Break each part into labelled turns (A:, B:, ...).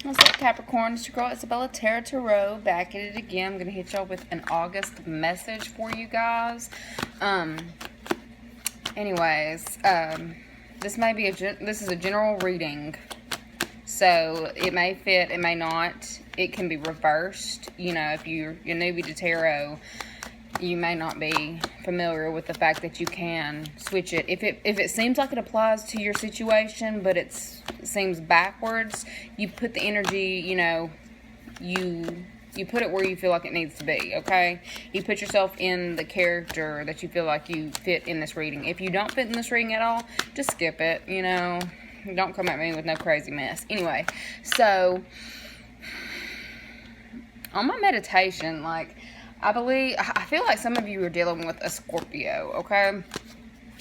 A: What's up, Capricorn? It's your girl Isabella Tarot, back at it again. I'm going to hit y'all with an August message for you guys. This may be this is a general reading, so it may fit, it may not. It can be reversed. You know, if you're newbie to tarot, you may not be familiar with the fact that you can switch it. If it seems like it applies to your situation, but it seems backwards, you put the energy, you know, you put it where you feel like it needs to be, okay? You put yourself in the character that you feel like you fit in this reading. If you don't fit in this reading at all, just skip it, you know? Don't come at me with no crazy mess. Anyway, so on my meditation, like, I feel like some of you are dealing with a Scorpio, okay?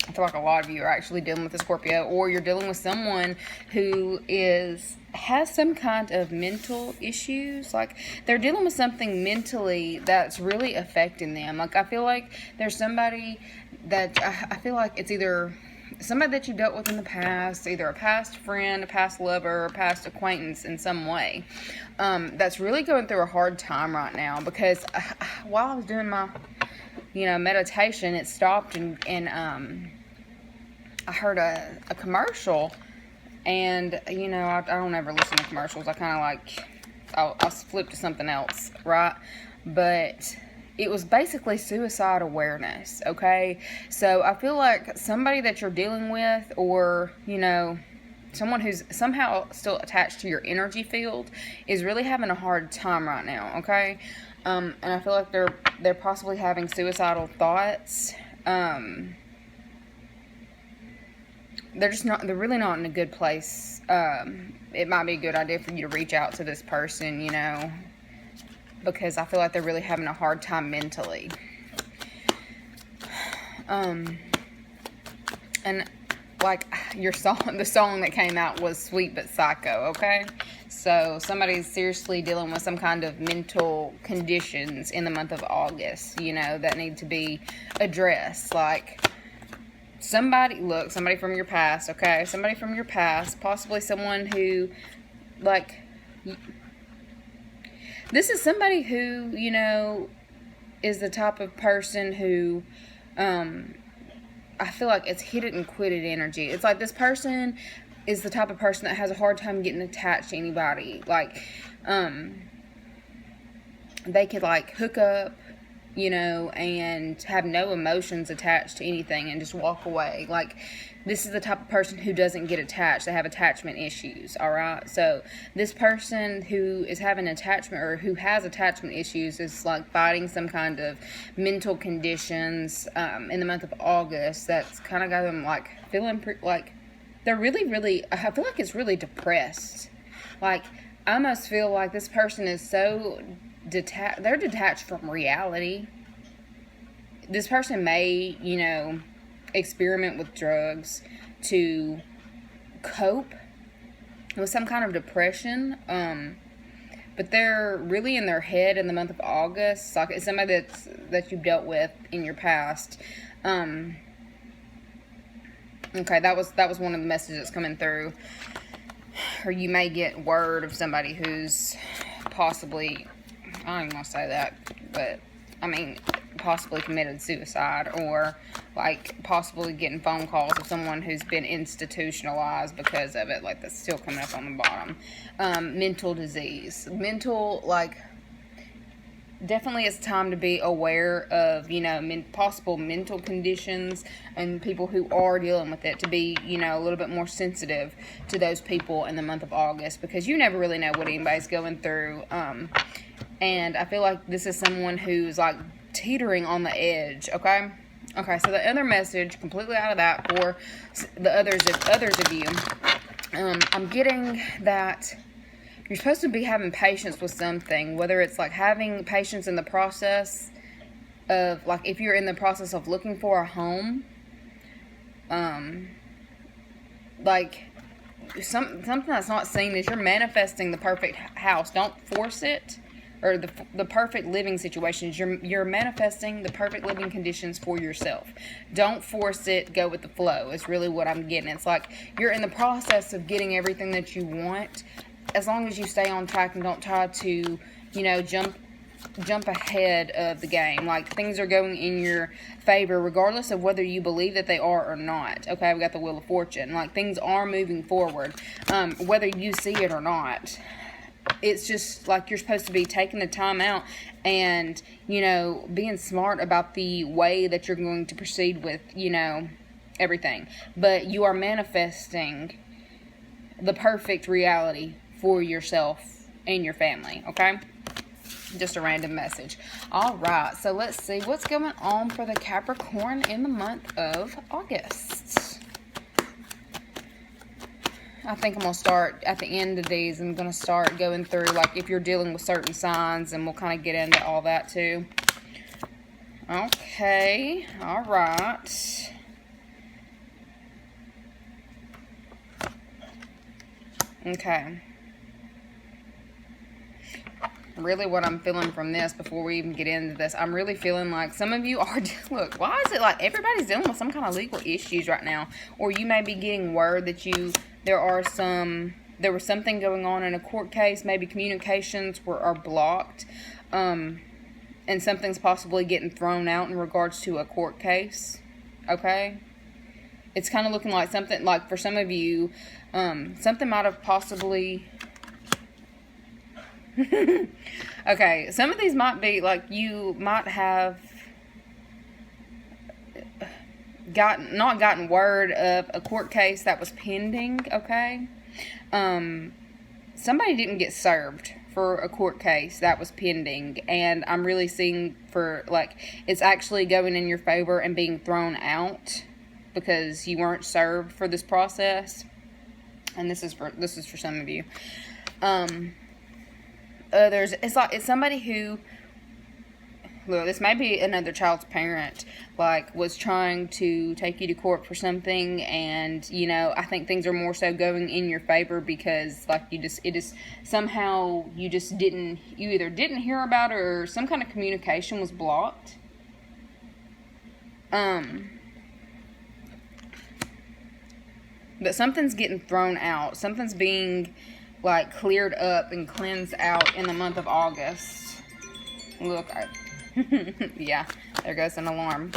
A: I feel like a lot of you are actually dealing with a Scorpio, or you're dealing with someone who has some kind of mental issues. Like, they're dealing with something mentally that's really affecting them. Like, I feel like there's somebody that, I feel like it's either somebody that you dealt with in the past, either a past friend, a past lover, a past acquaintance in some way, that's really going through a hard time right now. Because while I was doing my, meditation, it stopped and I heard a commercial, and, I don't ever listen to commercials. I kind of like, I'll flip to something else, right? But it was basically suicide awareness, okay? So I feel like somebody that you're dealing with, or, someone who's somehow still attached to your energy field, is really having a hard time right now, okay? And I feel like they're possibly having suicidal thoughts. They're really not in a good place. It might be a good idea for you to reach out to this person, because I feel like they're really having a hard time mentally. And like the song that came out was Sweet But Psycho, okay? So somebody's seriously dealing with some kind of mental conditions in the month of August, that need to be addressed. Like, somebody from your past, okay? Somebody from your past, possibly someone who, like, this is somebody who, is the type of person who, I feel like it's hit it and quit it energy. It's like this person is the type of person that has a hard time getting attached to anybody. Like, they could, like, hook up, and have no emotions attached to anything and just walk away. Like, this is the type of person who doesn't get attached. They have attachment issues, all right? So this person who is having attachment, or who has attachment issues, is like fighting some kind of mental conditions in the month of August. That's kind of got them like feeling like they're really, I feel like it's really depressed. Like, I almost feel like this person is so they're detached from reality. This person may, experiment with drugs to cope with some kind of depression, but they're really in their head in the month of August. Like, it's somebody that you've dealt with in your past. Okay, that was one of the messages coming through. Or you may get word of somebody who's possibly, I don't even want to say that, but I mean, possibly committed suicide, or like possibly getting phone calls of someone who's been institutionalized because of it. Like, that's still coming up on the bottom. Mental disease, definitely it's time to be aware of, possible mental conditions, and people who are dealing with it to be, a little bit more sensitive to those people in the month of August, because you never really know what anybody's going through. And I feel like this is someone who's like teetering on the edge, okay? Okay, so the other message, completely out of that, for the others of you, I'm getting that you're supposed to be having patience with something, whether it's like having patience in the process of, like, if you're in the process of looking for a home, like, something that's not seen is you're manifesting the perfect house. Don't force it. Or the perfect living situations. You're manifesting the perfect living conditions for yourself. Don't force it. Go with the flow is really what I'm getting. It's like you're in the process of getting everything that you want, as long as you stay on track and don't try to, you know, jump ahead of the game. Like, things are going in your favor regardless of whether you believe that they are or not. Okay, we got the Wheel of Fortune. Like, things are moving forward, whether you see it or not. It's just like you're supposed to be taking the time out and, you know, being smart about the way that you're going to proceed with, you know, everything. But you are manifesting the perfect reality for yourself and your family, okay? Just a random message. All right, so let's see what's going on for the Capricorn in the month of August. I think I'm going to start at the end of these. I'm going to start going through, like, if you're dealing with certain signs, and we'll kind of get into all that too. Okay, all right. Okay. Really what I'm feeling from this, before we even get into this, I'm really feeling like some of you are, look, why is it like everybody's dealing with some kind of legal issues right now? Or you may be getting word that there was something going on in a court case, maybe communications are blocked, and something's possibly getting thrown out in regards to a court case, okay? It's kind of looking like something, like for some of you, something might have possibly... Okay, some of these might be like you might have not gotten word of a court case that was pending, okay? Somebody didn't get served for a court case that was pending, and I'm really seeing for, like, it's actually going in your favor and being thrown out because you weren't served for this process. And this is for some of you. Others, it's somebody who, look, this may be another child's parent, like, was trying to take you to court for something, and, you know, I think things are more so going in your favor because, like, you either didn't hear about it, or some kind of communication was blocked. But something's getting thrown out. Something's being, like, cleared up and cleansed out in the month of August. Look, yeah, there goes an alarm.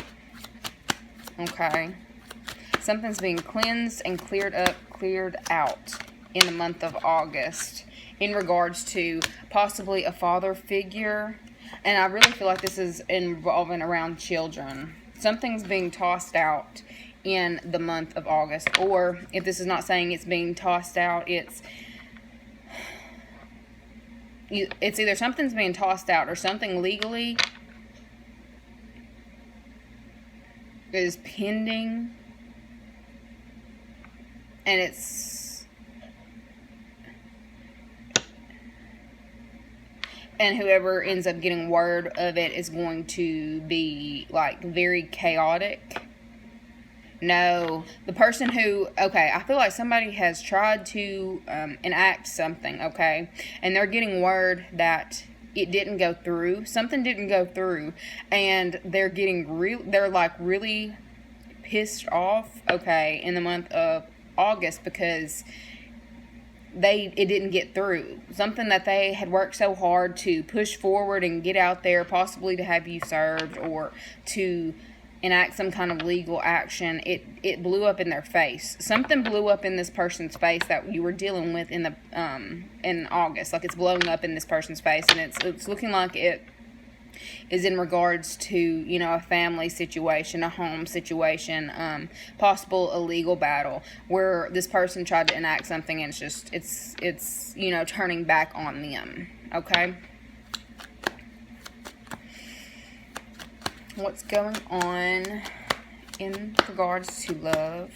A: Okay. Something's being cleansed and cleared out in the month of August in regards to possibly a father figure. And I really feel like this is involving around children. Something's being tossed out in the month of August. Or if this is not saying it's being tossed out, it's either something's being tossed out or something legally is pending, and whoever ends up getting word of it is going to be, like, very chaotic. No, the person who, okay, I feel like somebody has tried to enact something, okay, and they're getting word that it didn't go through. Something didn't go through, and they're really pissed off, okay, in the month of August because it didn't get through. Something that they had worked so hard to push forward and get out there, possibly to have you served or to enact some kind of legal action, it blew up in their face. Something blew up in this person's face that you were dealing with in August. Like, it's blowing up in this person's face, and it's looking like it is in regards to, you know, a family situation, a home situation, possible a legal battle where this person tried to enact something, and it's you know, turning back on them. Okay. What's going on in regards to love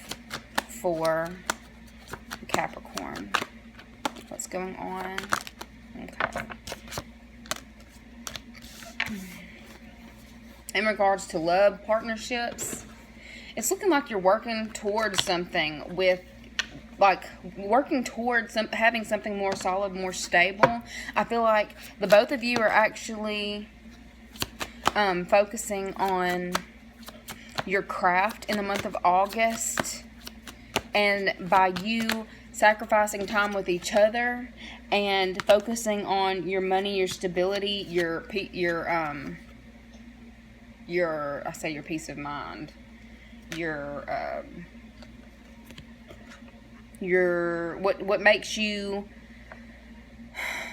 A: for Capricorn? What's going on? Okay. In regards to love, partnerships, it's looking like you're working towards something having something more solid, more stable. I feel like the both of you are actually focusing on your craft in the month of August, and by you sacrificing time with each other and focusing on your money, your stability, your I say your peace of mind, your what makes you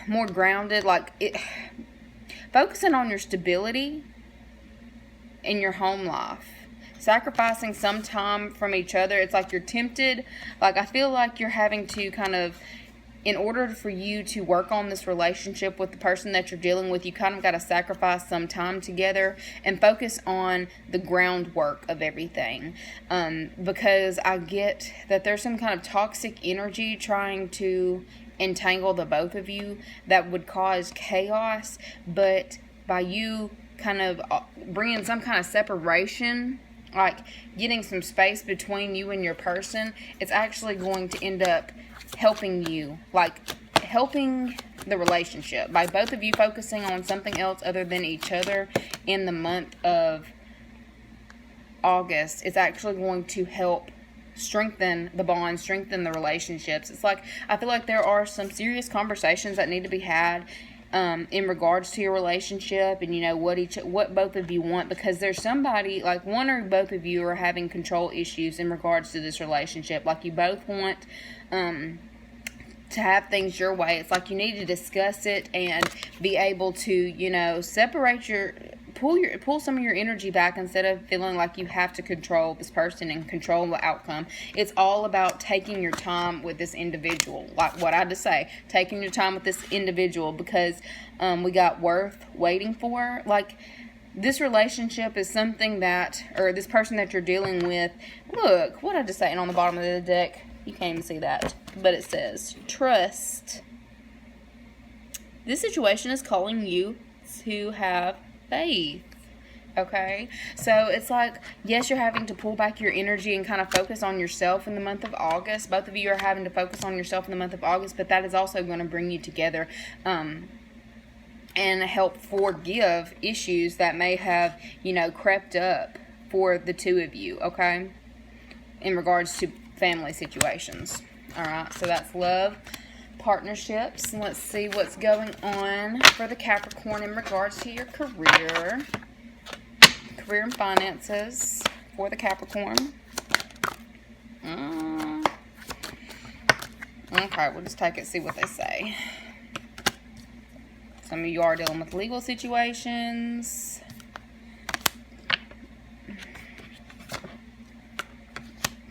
A: more grounded, like it, focusing on your stability in your home life, sacrificing some time from each other. It's like you're tempted, like I feel like you're having to kind of, in order for you to work on this relationship with the person that you're dealing with, you kind of got to sacrifice some time together and focus on the groundwork of everything. Because I get that there's some kind of toxic energy trying to entangle the both of you that would cause chaos, but by you kind of bringing some kind of separation, like getting some space between you and your person, it's actually going to end up helping you, like helping the relationship by both of you focusing on something else other than each other in the month of August. It's actually going to help strengthen the bond, strengthen the relationships. It's like, I feel like there are some serious conversations that need to be had in regards to your relationship, and you know what both of you want, because there's somebody, like one or both of you are having control issues in regards to this relationship. Like you both want to have things your way. It's like you need to discuss it and be able to, you know, pull some of your energy back instead of feeling like you have to control this person and control the outcome. It's all about taking your time with this individual. Like what I just say, taking your time with this individual, because we got worth waiting for. Like this relationship is something that, or this person that you're dealing with, look, what I just say on the bottom of the deck, you can't even see that, but it says, trust. This situation is calling you to have faith. Okay, so it's like, yes, you're having to pull back your energy and kind of focus on yourself in the month of August. Both of you are having to focus on yourself in the month of August, but that is also going to bring you together and help forgive issues that may have, you know, crept up for the two of you, okay, in regards to family situations. All right, so that's love, partnerships. Let's see what's going on for the Capricorn in regards to your career and finances for the Capricorn. Okay, we'll just take it, see what they say. Some of you are dealing with legal situations.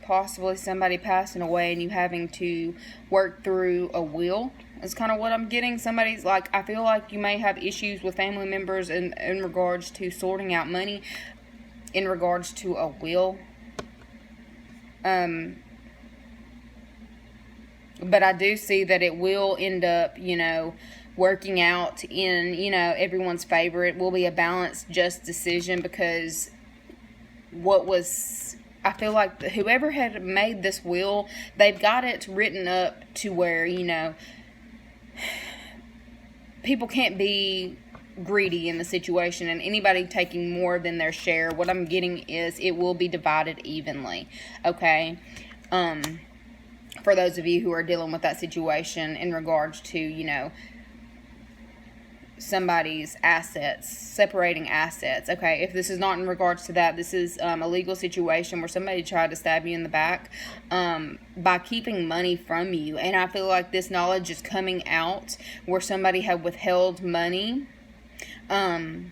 A: Possibly somebody passing away and you having to work through a will is kind of what I'm getting. Somebody's like, I feel like you may have issues with family members in regards to sorting out money in regards to a will. But I do see that it will end up, you know, working out in, you know, everyone's favor. It will be a balanced, just decision, because I feel like whoever had made this will, they've got it written up to where, you know, people can't be greedy in the situation and anybody taking more than their share. What I'm getting is it will be divided evenly, okay? For those of you who are dealing with that situation in regards to, you know, somebody's assets, separating assets. Okay, if this is not in regards to that, this is a legal situation where somebody tried to stab you in the back by keeping money from you. And I feel like this knowledge is coming out where somebody had withheld money. And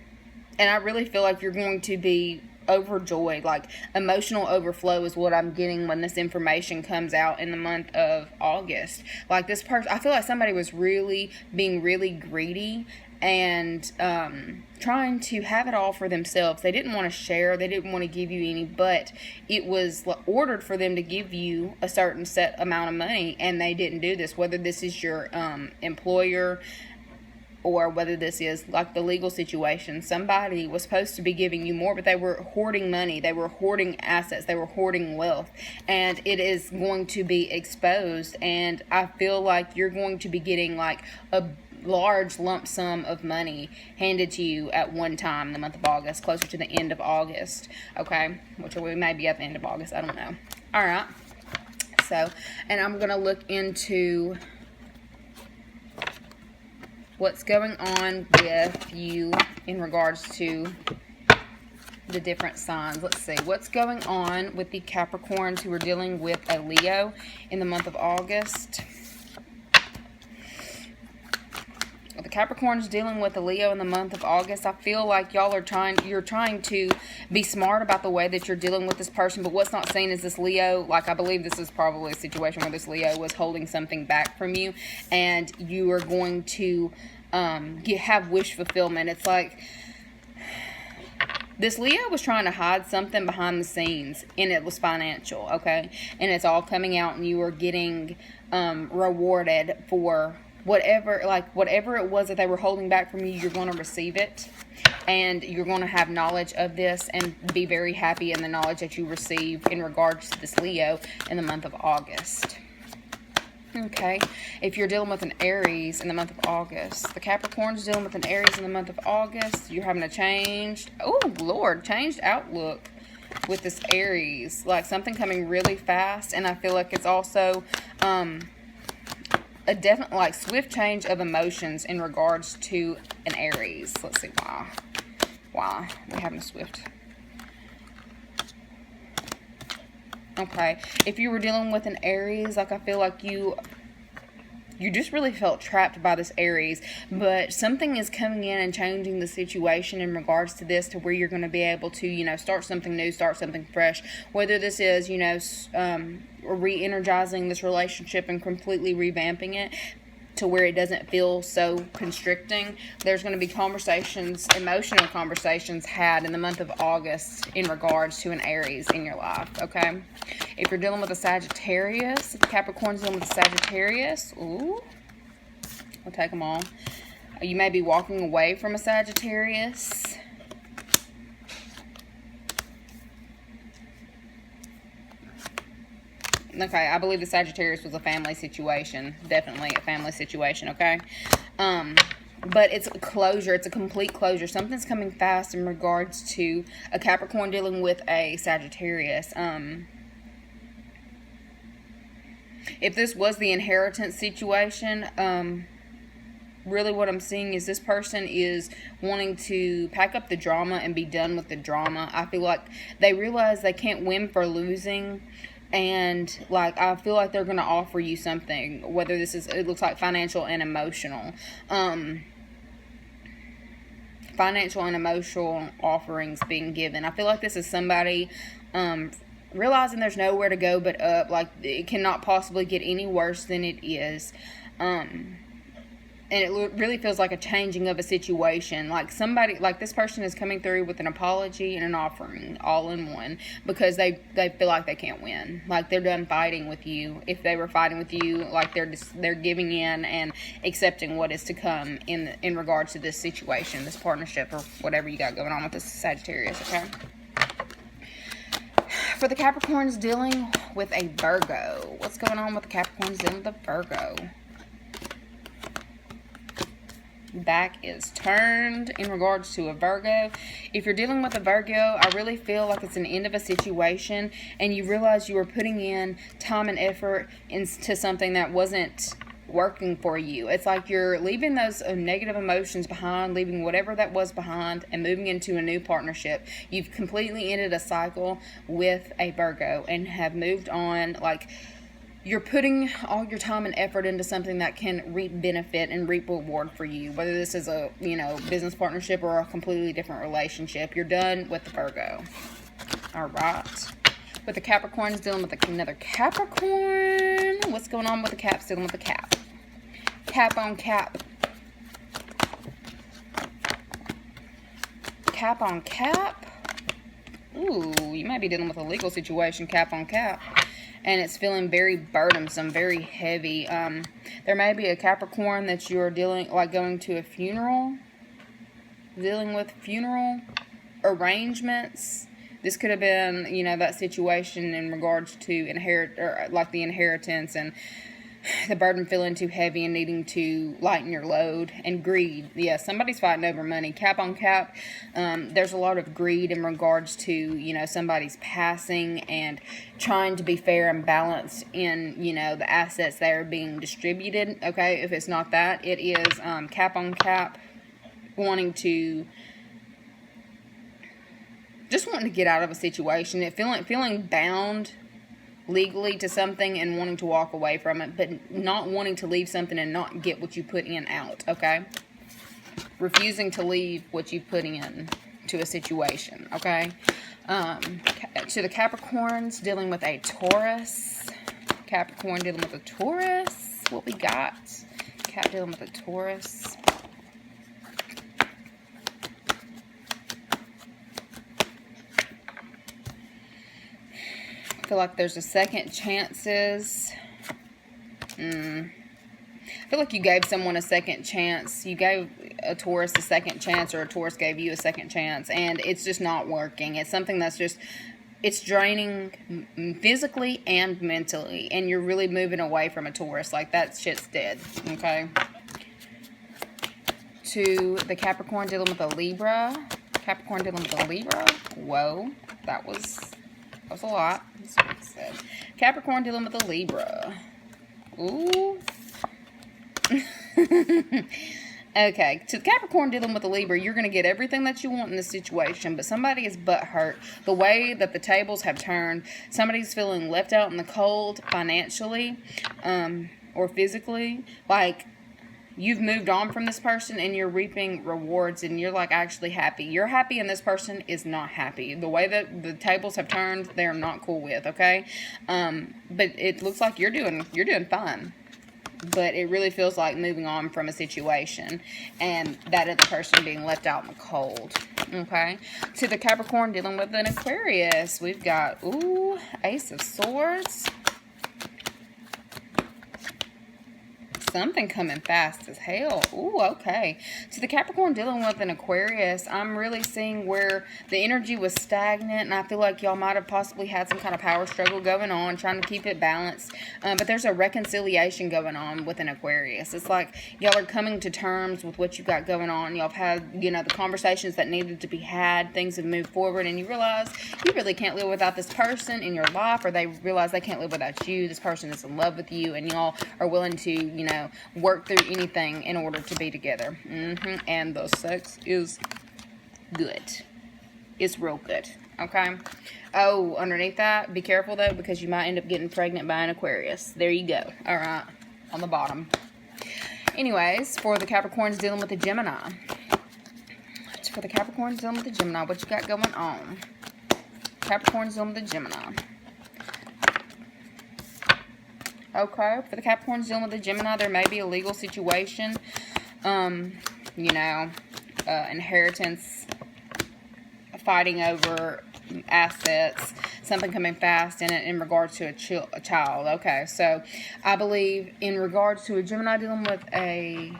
A: I really feel like you're going to be overjoyed. Like emotional overflow is what I'm getting when this information comes out in the month of August. Like this person, I feel like somebody was being really greedy and trying to have it all for themselves. They didn't want to share. They didn't want to give you any, but it was ordered for them to give you a certain set amount of money, and they didn't do this. Whether this is your employer or whether this is like the legal situation, somebody was supposed to be giving you more, but they were hoarding money. They were hoarding assets. They were hoarding wealth, and it is going to be exposed. And I feel like you're going to be getting like a large lump sum of money handed to you at one time in the month of August, closer to the end of August, okay, which we may be at the end of August, I don't know. All right, So, and I'm going to look into what's going on with you in regards to the different signs. Let's see. What's going on with the Capricorns who are dealing with a Leo in the month of August? The Capricorns dealing with a Leo in the month of August. I feel like you're trying to be smart about the way that you're dealing with this person, but what's not seen is this Leo. Like, I believe this is probably a situation where this Leo was holding something back from you, and you are going to have wish fulfillment. It's like this Leo was trying to hide something behind the scenes, and it was financial, okay? And it's all coming out, and you are getting rewarded for whatever it was that they were holding back from you. You're going to receive it, and you're going to have knowledge of this and be very happy in the knowledge that you receive in regards to this Leo in the month of August. Okay, if you're dealing with an Aries in the month of August, the Capricorn's dealing with an Aries in the month of August, you're having a changed outlook with this Aries, like something coming really fast. And I feel like it's also a definite, like, swift change of emotions in regards to an Aries. Let's see why we're having a swift. Okay, if you were dealing with an Aries, like, I feel like you just really felt trapped by this Aries, but something is coming in and changing the situation in regards to this, to where you're going to be able to, start something new, start something fresh, whether this is, re-energizing this relationship and completely revamping it to where it doesn't feel so constricting. There's going to be conversations, emotional conversations had in the month of August in regards to an Aries in your life, okay? If you're dealing with a Sagittarius, if Capricorn's dealing with a Sagittarius, ooh, we'll take them all. You may be walking away from a Sagittarius. Okay, I believe the Sagittarius was a family situation. Definitely a family situation, okay? But it's a closure. It's a complete closure. Something's coming fast in regards to a Capricorn dealing with a Sagittarius. If this was the inheritance situation, really what I'm seeing is this person is wanting to pack up the drama and be done with the drama. I feel like they realize they can't win for losing. And, like, I feel like they're going to offer you something, whether this is, it looks like financial and emotional. Financial and emotional offerings being given. I feel like this is somebody realizing there's nowhere to go but up. Like, it cannot possibly get any worse than it is. And it really feels like a changing of a situation. Like somebody, like this person is coming through with an apology and an offering all in one, because they feel like they can't win. Like they're done fighting with you. If they were fighting with you, like they're giving in and accepting what is to come in regards to this situation, this partnership, or whatever you got going on with this Sagittarius, okay? For the Capricorns dealing with a Virgo, what's going on with the Capricorns dealing with a Virgo? Back is turned in regards to a Virgo. If you're dealing with a Virgo, I really feel like it's an end of a situation, and you realize you were putting in time and effort into something that wasn't working for you. It's like you're leaving those negative emotions behind, leaving whatever that was behind, and moving into a new partnership. You've completely ended a cycle with a Virgo and have moved on. Like, you're putting all your time and effort into something that can reap benefit and reap reward for you, whether this is a business partnership or a completely different relationship. You're done with the Virgo. All right. With the Capricorns dealing with another Capricorn. What's going on with the Caps dealing with the Cap? Cap on Cap. Cap on Cap. Ooh, you might be dealing with a legal situation, Cap on Cap. And it's feeling very burdensome, very heavy. There may be a Capricorn that you're going to a funeral, dealing with funeral arrangements. This could have been, that situation in regards to the inheritance and the burden feeling too heavy and needing to lighten your load, and greed. Yeah, somebody's fighting over money. Cap on cap, there's a lot of greed in regards to, you know, somebody's passing and trying to be fair and balanced in, you know, the assets that are being distributed. Okay, if it's not that, it is cap on cap, wanting to get out of a situation, feeling bound legally to something and wanting to walk away from it, but not wanting to leave something and not get what you put in out, okay? Refusing to leave what you put in to a situation, okay? To the Capricorns dealing with a Taurus. Capricorn dealing with a Taurus. What we got? Cap dealing with a Taurus. I feel like there's a second chances. I feel like you gave someone a second chance. You gave a Taurus a second chance, or a Taurus gave you a second chance, and it's just not working. It's something that's just, it's draining physically and mentally, and you're really moving away from a Taurus. Like, that shit's dead, okay? To the Capricorn dealing with a Libra. Capricorn dealing with a Libra. Whoa, that was a lot. That's what it said. Capricorn dealing with a Libra. Ooh. Okay, to Capricorn dealing with a Libra, you're going to get everything that you want in this situation, but somebody is butthurt. The way that the tables have turned, somebody's feeling left out in the cold financially, or physically. Like, you've moved on from this person and you're reaping rewards and you're like actually happy. You're happy and this person is not happy. The way that the tables have turned, they're not cool with, okay? But it looks like you're doing fine. But it really feels like moving on from a situation and that other person being left out in the cold, okay? To the Capricorn dealing with an Aquarius, we've got, ooh, Ace of Swords. Something coming fast as hell. Ooh, okay. To the Capricorn dealing with an Aquarius, I'm really seeing where the energy was stagnant, and I feel like y'all might have possibly had some kind of power struggle going on, trying to keep it balanced. But there's a reconciliation going on with an Aquarius. It's like y'all are coming to terms with what you've got going on. Y'all have had, you know, the conversations that needed to be had. Things have moved forward, and you realize you really can't live without this person in your life, or they realize they can't live without you. This person is in love with you, and y'all are willing to, you know, work through anything in order to be together. And the sex is good. It's real good, okay? Oh, underneath that, be careful though, because you might end up getting pregnant by an Aquarius. There you go. All right, on the bottom. Anyways, for the Capricorns dealing with the Gemini. For the Capricorns dealing with the Gemini, what you got going on? Capricorns dealing with the Gemini. Okay, for the Capricorns dealing with the Gemini, there may be a legal situation, you know, inheritance, fighting over assets, something coming fast in regards to a child. Okay, so I believe in regards to a Gemini dealing with a,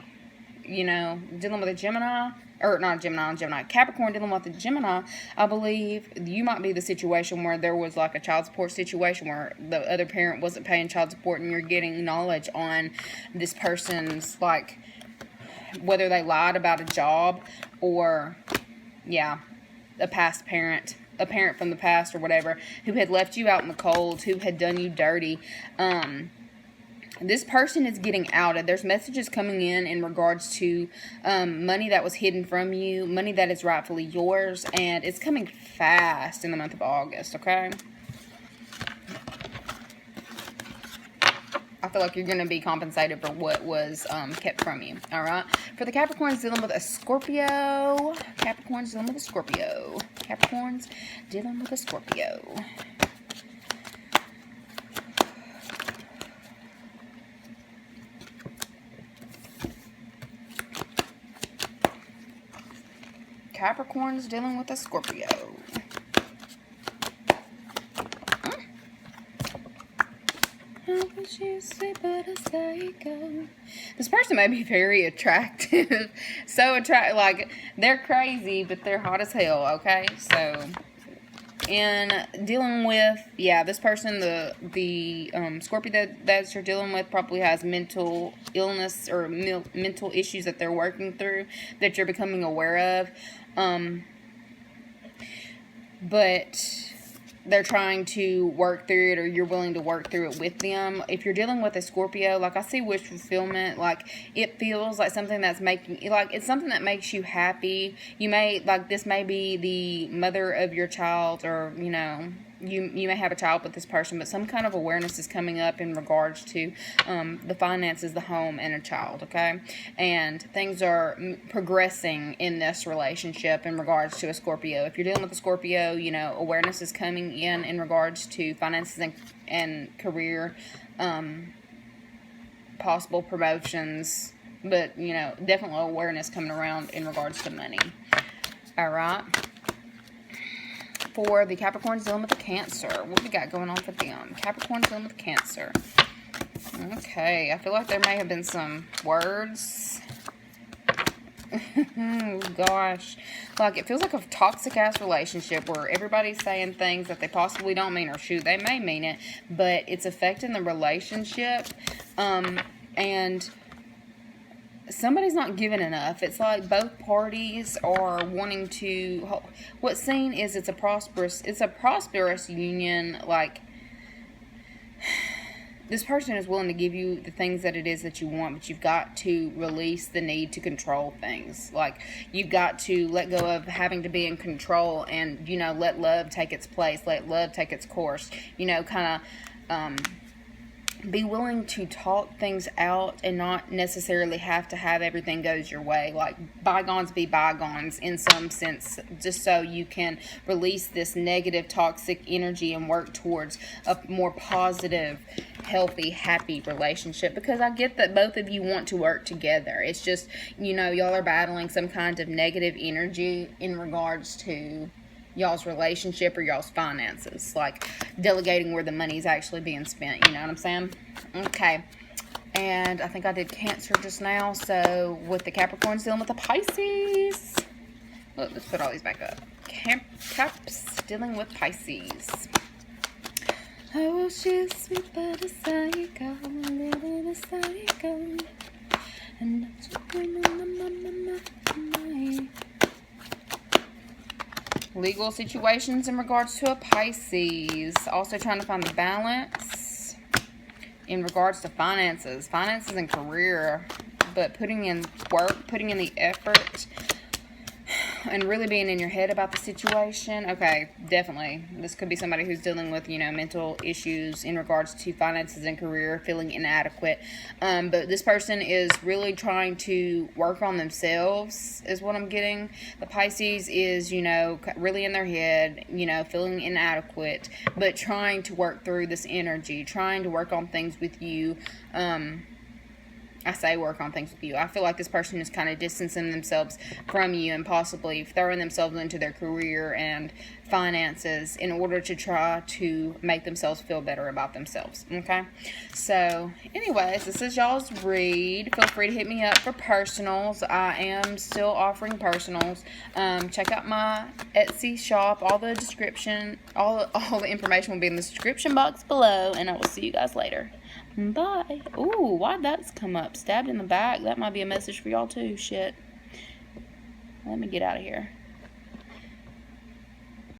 A: you know, Gemini, or not Gemini, Capricorn dealing with a Gemini, I believe you might be the situation where there was like a child support situation where the other parent wasn't paying child support, and you're getting knowledge on this person's, like, whether they lied about a job or, yeah, a parent from the past or whatever, who had left you out in the cold, who had done you dirty. This person is getting outed. There's messages coming in regards to money that was hidden from you, money that is rightfully yours, and it's coming fast in the month of August, okay? I feel like you're going to be compensated for what was kept from you, all right? For the Capricorns dealing with a Scorpio. Capricorns dealing with a Scorpio. Capricorns dealing with a Scorpio. Capricorns dealing with a Scorpio. How could you say but a psycho? This person may be very attractive. So attractive, like, they're crazy, but they're hot as hell, okay? So, in dealing with, yeah, this person, the Scorpio that you're dealing with probably has mental illness or mental issues that they're working through that you're becoming aware of. But they're trying to work through it, or you're willing to work through it with them. If you're dealing with a Scorpio, like, I see wish fulfillment, like, it feels like something that's making, like, it's something that makes you happy. You may, like, this may be the mother of your child, or, you know, you may have a child with this person, but some kind of awareness is coming up in regards to the finances, the home, and a child, okay? And things are progressing in this relationship in regards to a Scorpio. If you're dealing with a Scorpio, you know, awareness is coming in regards to finances and career, possible promotions, but, you know, definitely awareness coming around in regards to money. All right. For the Capricorns dealing with the Cancer, what we got going on for them? Capricorns dealing with Cancer. Okay, I feel like there may have been some words. Gosh. Like, it feels like a toxic-ass relationship where everybody's saying things that they possibly don't mean, or shoot, they may mean it, but it's affecting the relationship, and somebody's not giving enough. It's like both parties are wanting to, what's seen is it's a prosperous union. Like, this person is willing to give you the things that it is that you want, but you've got to release the need to control things. Like, you've got to let go of having to be in control and, you know, let love take its place, let love take its course, you know, kind of, be willing to talk things out and not necessarily have to have everything goes your way. Like, bygones be bygones in some sense, just so you can release this negative, toxic energy and work towards a more positive, healthy, happy relationship. Because I get that both of you want to work together. It's just, you know, y'all are battling some kind of negative energy in regards to y'all's relationship or y'all's finances, like delegating where the money is actually being spent, you know what I'm saying? Okay, and I think I did Cancer just now. So with the Capricorns dealing with the Pisces, look, let's put all these back up. Caps dealing with Pisces. Oh, she's sweet but a psycho, a little psycho, and that's my legal situations in regards to a Pisces. Also trying to find the balance in regards to finances and career, but putting in work, putting in the effort, and really being in your head about the situation. Okay, definitely. This could be somebody who's dealing with, you know, mental issues in regards to finances and career, feeling inadequate. But this person is really trying to work on themselves, is what I'm getting. The Pisces is, you know, really in their head, you know, feeling inadequate, but trying to work through this energy, trying to work on things with you. I say work on things with you. I feel like this person is kind of distancing themselves from you and possibly throwing themselves into their career and finances in order to try to make themselves feel better about themselves. Okay? So, anyways, this is y'all's read. Feel free to hit me up for personals. I am still offering personals. Check out my Etsy shop. All the description, all the information will be in the description box below, and I will see you guys later. Bye. Ooh, why'd that come up? Stabbed in the back. That might be a message for y'all too. Shit. Let me get out of here.